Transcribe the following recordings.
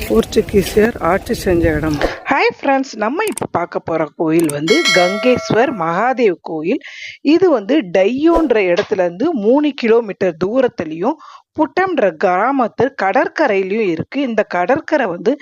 போர்ச்சுகீசியர் ஆட்சி செஞ்ச இடம். ஹாய் ஃப்ரெண்ட்ஸ், நம்ம இப்போ பார்க்க போகிற கோயில் வந்து கங்கேஸ்வர் மகாதேவ் கோயில். இது வந்து டையோன்ற இடத்துலேருந்து 3 கிலோமீட்டர் தூரத்துலையும் புட்டம்ன்ற கிராமத்து கடற்கரையிலையும் இருக்குது. இந்த கடற்கரை வந்து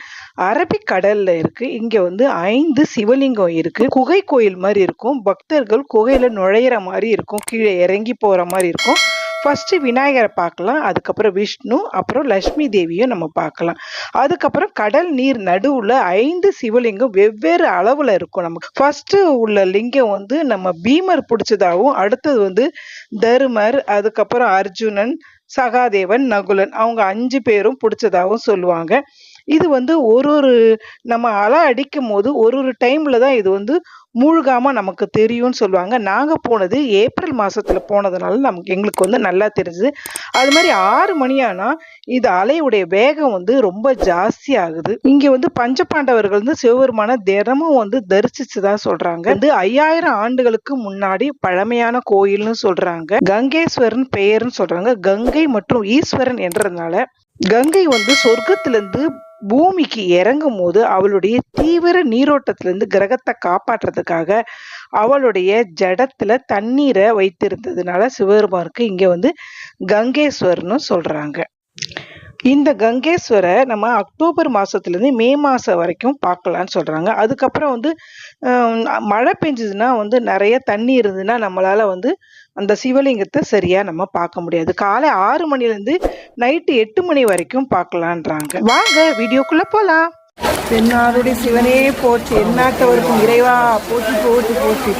அரபிக் கடலில் இருக்குது. இங்கே வந்து 5 சிவலிங்கம் இருக்குது. குகை கோயில் மாதிரி இருக்கும். பக்தர்கள் குகையில் நுழையிற மாதிரி இருக்கும். கீழே இறங்கி போகிற மாதிரி இருக்கும். ஃபர்ஸ்ட் விநாயகரை பார்க்கலாம், அதுக்கப்புறம் விஷ்ணு, அப்புறம் லட்சுமி தேவியும் நம்ம பார்க்கலாம். அதுக்கப்புறம் கடல் நீர் நடுவில் 5 சிவலிங்கம் வெவ்வேறு அளவில் இருக்கும். நமக்கு ஃபர்ஸ்ட் உள்ள லிங்கம் வந்து நம்ம பீமர் பிடிச்சதாகவும், அடுத்தது வந்து தருமர், அதுக்கப்புறம் அர்ஜுனன், சகாதேவன், நகுலன், அவங்க 5 பேரும் பிடிச்சதாகவும் சொல்லுவாங்க. இது வந்து ஒரு நம்ம அலை அடிக்கும் போது ஒரு டைம்ல தான் இது வந்து மூழ்காம நமக்கு தெரியும்னு சொல்லுவாங்க. நாங்க போனது ஏப்ரல் மாசத்துல போனதுனால எங்களுக்கு வந்து நல்லா தெரிஞ்சது. அது மாதிரி 6 மணி ஆனா இது அலையுடைய வேகம் வந்து ரொம்ப ஜாஸ்தி ஆகுது. இங்க வந்து பஞ்சபாண்டவர்கள் வந்து சிவபெருமான தினமும் வந்து தரிசிச்சுதான் சொல்றாங்க. வந்து 5000 ஆண்டுகளுக்கு முன்னாடி பழமையான கோயில்னு சொல்றாங்க. கங்கேஸ்வரன் பெயர்னு சொல்றாங்க. கங்கை மற்றும் ஈஸ்வரன் என்றதுனால கங்கை வந்து சொர்க்கத்திலிருந்து பூமிக்கு இறங்கும் போது அவளுடைய தீவிர நீரோட்டத்திலிருந்து கிரகத்தை காப்பாற்றுறதுக்காக அவளுடைய ஜடத்துல தண்ணீரை வைத்திருந்ததுனால சிவபெருமானுக்கு இங்க வந்து கங்கேஸ்வரன்னு சொல்றாங்க. இந்த கங்கேஸ்வரை நம்ம அக்டோபர் மாசத்துலேருந்து மே மாசம் வரைக்கும் பார்க்கலான்னு சொல்றாங்க. அதுக்கப்புறம் வந்து மழை பெஞ்சதுன்னா வந்து நிறைய தண்ணி இருந்ததுன்னா நம்மளால வந்து அந்த சிவலிங்கத்தை சரியா நம்ம பார்க்க முடியாது. காலை 6 மணிலேருந்து நைட்டு 8 மணி வரைக்கும் பார்க்கலான்றாங்க. வாங்க வீடியோக்குள்ள போலாம். தென்னாடுடைய சிவனே போச்சு, எந்நாட்டவருக்கும் இறைவா போச்சு போச்சு போச்சு.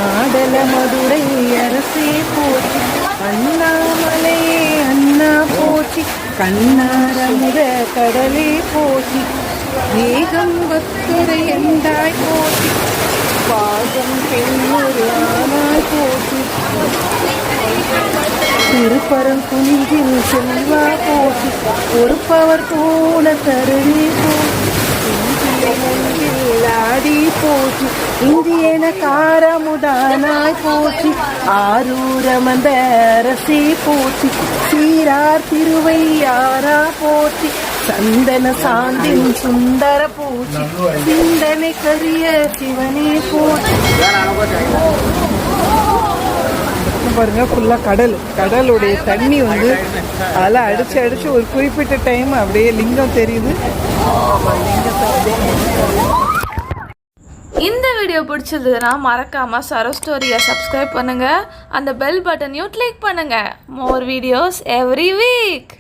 ஆடல மதுரை அரசே போச்சு, அண்ணாமலையே அண்ணா போச்சு, கண்ணாரமுத கடலே போச்சு, மேகம் பத்துரை எந்தாய் போச்சு, பாகம் பெண்ணொரு ஆனாய் போச்சு, திருப்பரம் குனிதில் செல்வா போச்சு, பொறுப்பவர் போல தருணி போச்சு, ஆடி போச்சு, இந்தியன காரமுதானாய் போச்சு, ஆரூரமந்த அரசே போச்சு, சீரார் திருவையாரா போச்சு, சந்தன சாந்தின் சுந்தர போச்சு, சிந்தனை கரிய சிவனே போச்சு. பாருங்க, ஃபுல்லா கடலுடைய தண்ணி வந்து அதெல்லாம் அடிச்சு ஒரு குறிப்பிட்ட டைம் அப்படியே லிங்கம் தெரியுது. இந்த வீடியோ பிடிச்சிருந்ததுன்னா மறக்காம சரோ ஸ்டோரியை சப்ஸ்கிரைப் பண்ணுங்க, அந்த பெல் பட்டனையும் கிளிக் பண்ணுங்க. More videos every week.